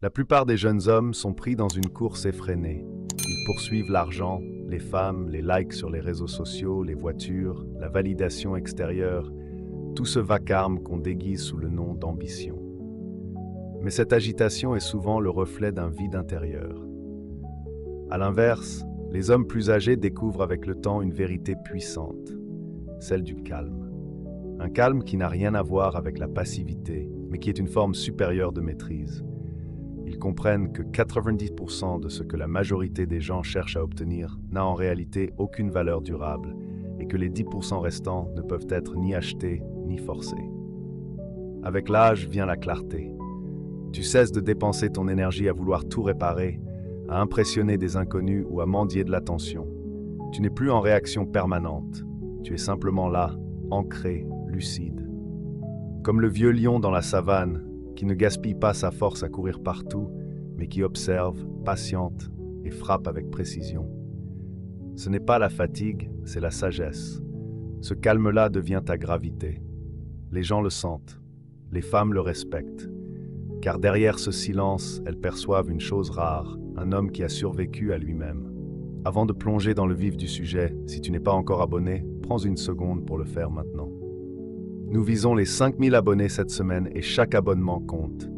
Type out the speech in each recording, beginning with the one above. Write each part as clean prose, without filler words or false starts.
La plupart des jeunes hommes sont pris dans une course effrénée. Ils poursuivent l'argent, les femmes, les likes sur les réseaux sociaux, les voitures, la validation extérieure, tout ce vacarme qu'on déguise sous le nom d'ambition. Mais cette agitation est souvent le reflet d'un vide intérieur. À l'inverse, les hommes plus âgés découvrent avec le temps une vérité puissante, celle du calme. Un calme qui n'a rien à voir avec la passivité, mais qui est une forme supérieure de maîtrise. Ils comprennent que 90% de ce que la majorité des gens cherchent à obtenir n'a en réalité aucune valeur durable et que les 10% restants ne peuvent être ni achetés ni forcés. Avec l'âge vient la clarté. Tu cesses de dépenser ton énergie à vouloir tout réparer, à impressionner des inconnus ou à mendier de l'attention. Tu n'es plus en réaction permanente. Tu es simplement là, ancré, lucide. Comme le vieux lion dans la savane, qui ne gaspille pas sa force à courir partout, mais qui observe, patiente et frappe avec précision. Ce n'est pas la fatigue, c'est la sagesse. Ce calme-là devient ta gravité. Les gens le sentent, les femmes le respectent, car derrière ce silence, elles perçoivent une chose rare, un homme qui a survécu à lui-même. Avant de plonger dans le vif du sujet, si tu n'es pas encore abonné, prends une seconde pour le faire maintenant. Nous visons les 5000 abonnés cette semaine et chaque abonnement compte.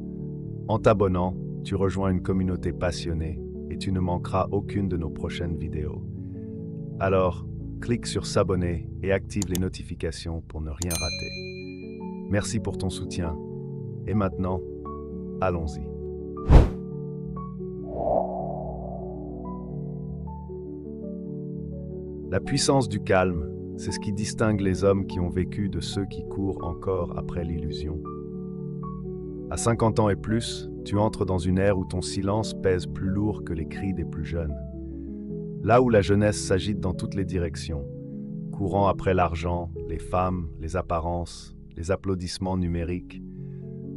En t'abonnant, tu rejoins une communauté passionnée et tu ne manqueras aucune de nos prochaines vidéos. Alors, clique sur s'abonner et active les notifications pour ne rien rater. Merci pour ton soutien. Et maintenant, allons-y. La puissance du calme, c'est ce qui distingue les hommes qui ont vécu de ceux qui courent encore après l'illusion. À 50 ans et plus, tu entres dans une ère où ton silence pèse plus lourd que les cris des plus jeunes. Là où la jeunesse s'agite dans toutes les directions, courant après l'argent, les femmes, les apparences, les applaudissements numériques,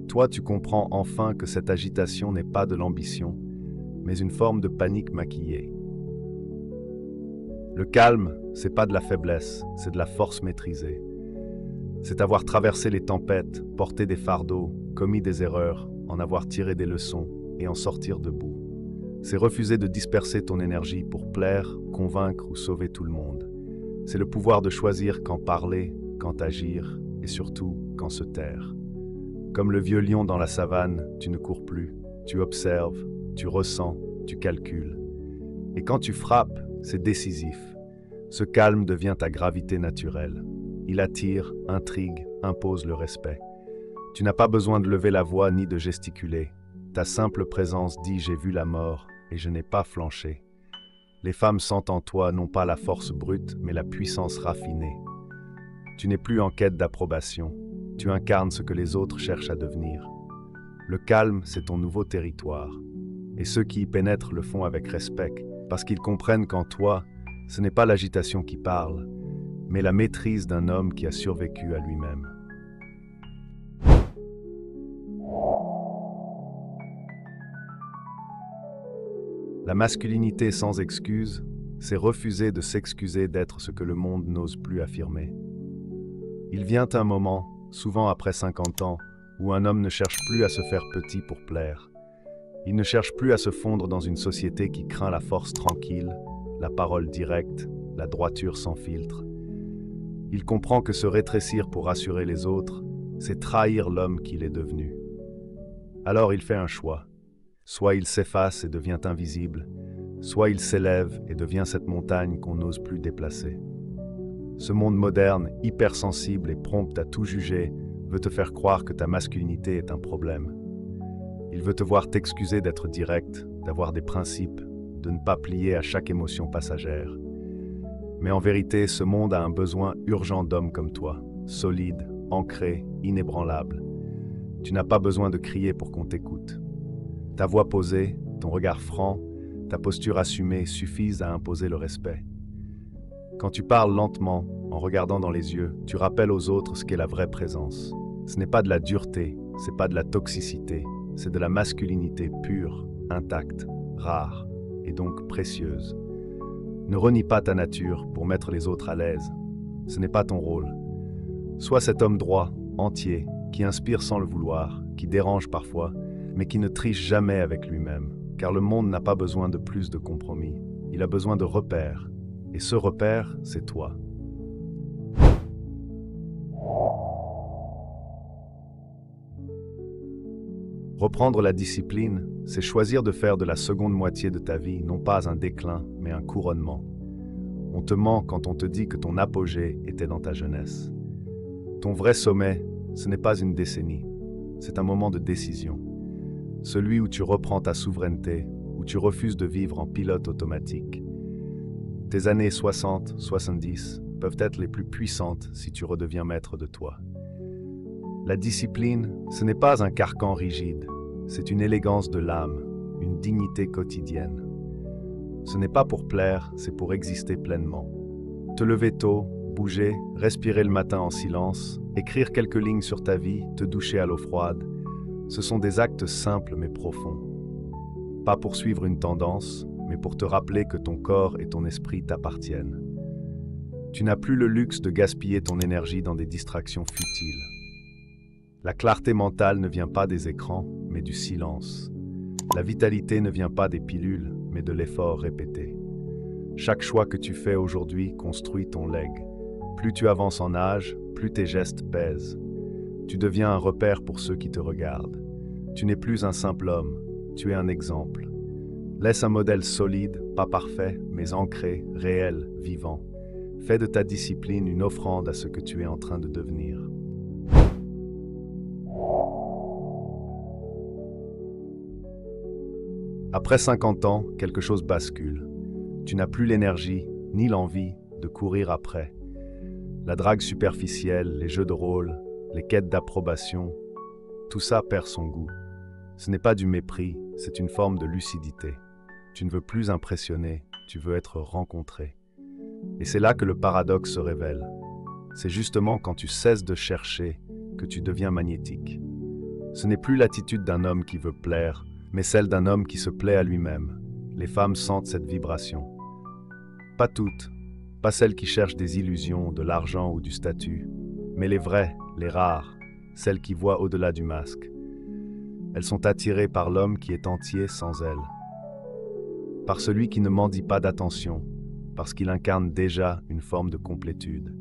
toi tu comprends enfin que cette agitation n'est pas de l'ambition, mais une forme de panique maquillée. Le calme, c'est pas de la faiblesse, c'est de la force maîtrisée. C'est avoir traversé les tempêtes, porté des fardeaux, commis des erreurs, en avoir tiré des leçons et en sortir debout. C'est refuser de disperser ton énergie pour plaire, convaincre ou sauver tout le monde. C'est le pouvoir de choisir quand parler, quand agir et surtout quand se taire. Comme le vieux lion dans la savane, tu ne cours plus, tu observes, tu ressens, tu calcules. Et quand tu frappes, c'est décisif. Ce calme devient ta gravité naturelle. Il attire, intrigue, impose le respect. Tu n'as pas besoin de lever la voix ni de gesticuler. Ta simple présence dit « j'ai vu la mort et je n'ai pas flanché ». Les femmes sentent en toi non pas la force brute, mais la puissance raffinée. Tu n'es plus en quête d'approbation. Tu incarnes ce que les autres cherchent à devenir. Le calme, c'est ton nouveau territoire. Et ceux qui y pénètrent le font avec respect, parce qu'ils comprennent qu'en toi, ce n'est pas l'agitation qui parle, mais la maîtrise d'un homme qui a survécu à lui-même. La masculinité sans excuse, c'est refuser de s'excuser d'être ce que le monde n'ose plus affirmer. Il vient un moment, souvent après 50 ans, où un homme ne cherche plus à se faire petit pour plaire. Il ne cherche plus à se fondre dans une société qui craint la force tranquille, la parole directe, la droiture sans filtre. Il comprend que se rétrécir pour rassurer les autres, c'est trahir l'homme qu'il est devenu. Alors il fait un choix. Soit il s'efface et devient invisible, soit il s'élève et devient cette montagne qu'on n'ose plus déplacer. Ce monde moderne, hypersensible et prompt à tout juger, veut te faire croire que ta masculinité est un problème. Il veut te voir t'excuser d'être direct, d'avoir des principes, de ne pas plier à chaque émotion passagère. Mais en vérité, ce monde a un besoin urgent d'hommes comme toi, solide, ancré, inébranlable. Tu n'as pas besoin de crier pour qu'on t'écoute. Ta voix posée, ton regard franc, ta posture assumée suffisent à imposer le respect. Quand tu parles lentement, en regardant dans les yeux, tu rappelles aux autres ce qu'est la vraie présence. Ce n'est pas de la dureté, c'est pas de la toxicité, c'est de la masculinité pure, intacte, rare et donc précieuse. Ne renie pas ta nature pour mettre les autres à l'aise. Ce n'est pas ton rôle. Sois cet homme droit, entier, qui inspire sans le vouloir, qui dérange parfois, mais qui ne triche jamais avec lui-même, car le monde n'a pas besoin de plus de compromis. Il a besoin de repères, et ce repère, c'est toi. Reprendre la discipline, c'est choisir de faire de la seconde moitié de ta vie non pas un déclin, mais un couronnement. On te ment quand on te dit que ton apogée était dans ta jeunesse. Ton vrai sommet, ce n'est pas une décennie, c'est un moment de décision. Celui où tu reprends ta souveraineté, où tu refuses de vivre en pilote automatique. Tes années 60, 70 peuvent être les plus puissantes si tu redeviens maître de toi. La discipline, ce n'est pas un carcan rigide, c'est une élégance de l'âme, une dignité quotidienne. Ce n'est pas pour plaire, c'est pour exister pleinement. Te lever tôt, bouger, respirer le matin en silence, écrire quelques lignes sur ta vie, te doucher à l'eau froide, ce sont des actes simples mais profonds. Pas pour suivre une tendance, mais pour te rappeler que ton corps et ton esprit t'appartiennent. Tu n'as plus le luxe de gaspiller ton énergie dans des distractions futiles. La clarté mentale ne vient pas des écrans, mais du silence. La vitalité ne vient pas des pilules, mais de l'effort répété. Chaque choix que tu fais aujourd'hui construit ton legs. Plus tu avances en âge, plus tes gestes pèsent. Tu deviens un repère pour ceux qui te regardent. Tu n'es plus un simple homme, tu es un exemple. Laisse un modèle solide, pas parfait, mais ancré, réel, vivant. Fais de ta discipline une offrande à ce que tu es en train de devenir. Après 50 ans, quelque chose bascule. Tu n'as plus l'énergie, ni l'envie, de courir après. La drague superficielle, les jeux de rôle, les quêtes d'approbation, tout ça perd son goût. Ce n'est pas du mépris, c'est une forme de lucidité. Tu ne veux plus impressionner, tu veux être rencontré. Et c'est là que le paradoxe se révèle. C'est justement quand tu cesses de chercher que tu deviens magnétique. Ce n'est plus l'attitude d'un homme qui veut plaire, mais celle d'un homme qui se plaît à lui-même. Les femmes sentent cette vibration. Pas toutes, pas celles qui cherchent des illusions, de l'argent ou du statut, mais les vraies, les rares, celles qui voient au-delà du masque. Elles sont attirées par l'homme qui est entier sans elles. Par celui qui ne mendie pas d'attention, parce qu'il incarne déjà une forme de complétude.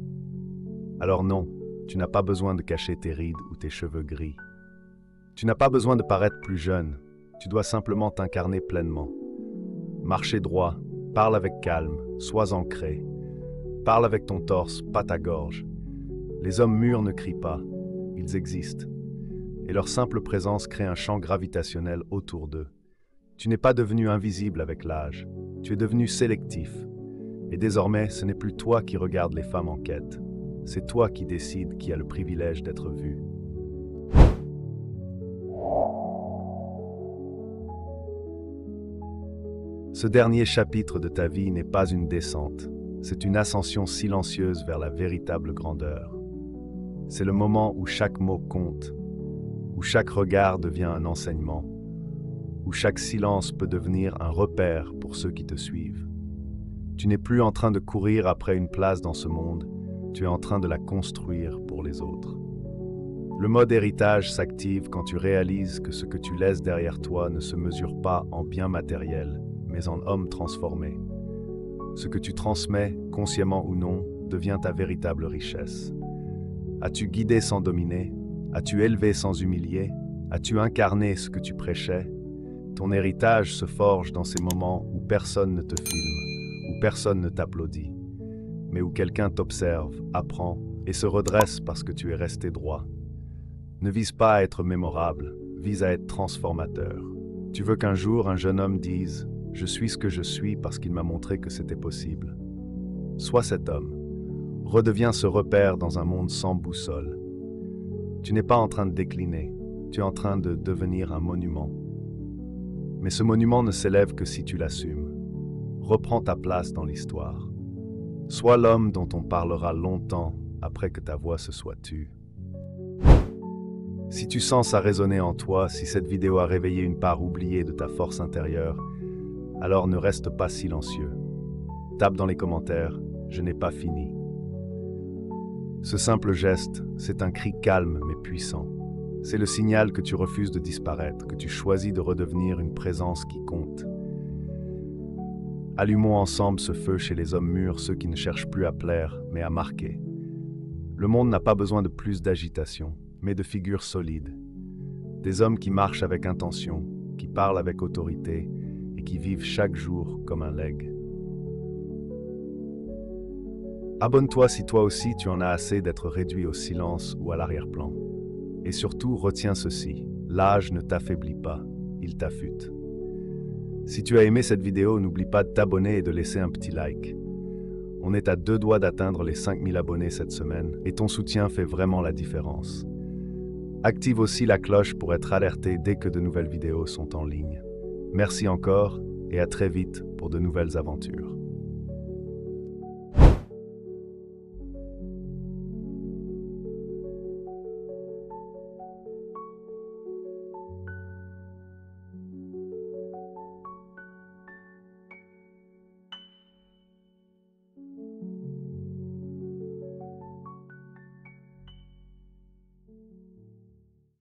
Alors non, tu n'as pas besoin de cacher tes rides ou tes cheveux gris. Tu n'as pas besoin de paraître plus jeune, tu dois simplement t'incarner pleinement. Marcher droit, parle avec calme, sois ancré. Parle avec ton torse, pas ta gorge. Les hommes mûrs ne crient pas, ils existent. Et leur simple présence crée un champ gravitationnel autour d'eux. Tu n'es pas devenu invisible avec l'âge, tu es devenu sélectif. Et désormais, ce n'est plus toi qui regardes les femmes en quête, c'est toi qui décides qui a le privilège d'être vu. Ce dernier chapitre de ta vie n'est pas une descente, c'est une ascension silencieuse vers la véritable grandeur. C'est le moment où chaque mot compte, où chaque regard devient un enseignement, où chaque silence peut devenir un repère pour ceux qui te suivent. Tu n'es plus en train de courir après une place dans ce monde, tu es en train de la construire pour les autres. Le mode héritage s'active quand tu réalises que ce que tu laisses derrière toi ne se mesure pas en biens matériels, mais en homme transformé. Ce que tu transmets, consciemment ou non, devient ta véritable richesse. As-tu guidé sans dominer? As-tu élevé sans humilier? As-tu incarné ce que tu prêchais? Ton héritage se forge dans ces moments où personne ne te filme, où personne ne t'applaudit, mais où quelqu'un t'observe, apprend et se redresse parce que tu es resté droit. Ne vise pas à être mémorable, vise à être transformateur. Tu veux qu'un jour un jeune homme dise « Je suis ce que je suis parce qu'il m'a montré que c'était possible ». Sois cet homme. Redeviens ce repère dans un monde sans boussole. Tu n'es pas en train de décliner, tu es en train de devenir un monument. Mais ce monument ne s'élève que si tu l'assumes. Reprends ta place dans l'histoire. Sois l'homme dont on parlera longtemps après que ta voix se soit tue. Si tu sens ça résonner en toi, si cette vidéo a réveillé une part oubliée de ta force intérieure, alors ne reste pas silencieux. Tape dans les commentaires « Je n'ai pas fini ». Ce simple geste, c'est un cri calme mais puissant. C'est le signal que tu refuses de disparaître, que tu choisis de redevenir une présence qui compte. Allumons ensemble ce feu chez les hommes mûrs, ceux qui ne cherchent plus à plaire, mais à marquer. Le monde n'a pas besoin de plus d'agitation, mais de figures solides. Des hommes qui marchent avec intention, qui parlent avec autorité et qui vivent chaque jour comme un legs. Abonne-toi si toi aussi tu en as assez d'être réduit au silence ou à l'arrière-plan. Et surtout, retiens ceci, l'âge ne t'affaiblit pas, il t'affûte. Si tu as aimé cette vidéo, n'oublie pas de t'abonner et de laisser un petit like. On est à 2 doigts d'atteindre les 5000 abonnés cette semaine et ton soutien fait vraiment la différence. Active aussi la cloche pour être alerté dès que de nouvelles vidéos sont en ligne. Merci encore et à très vite pour de nouvelles aventures.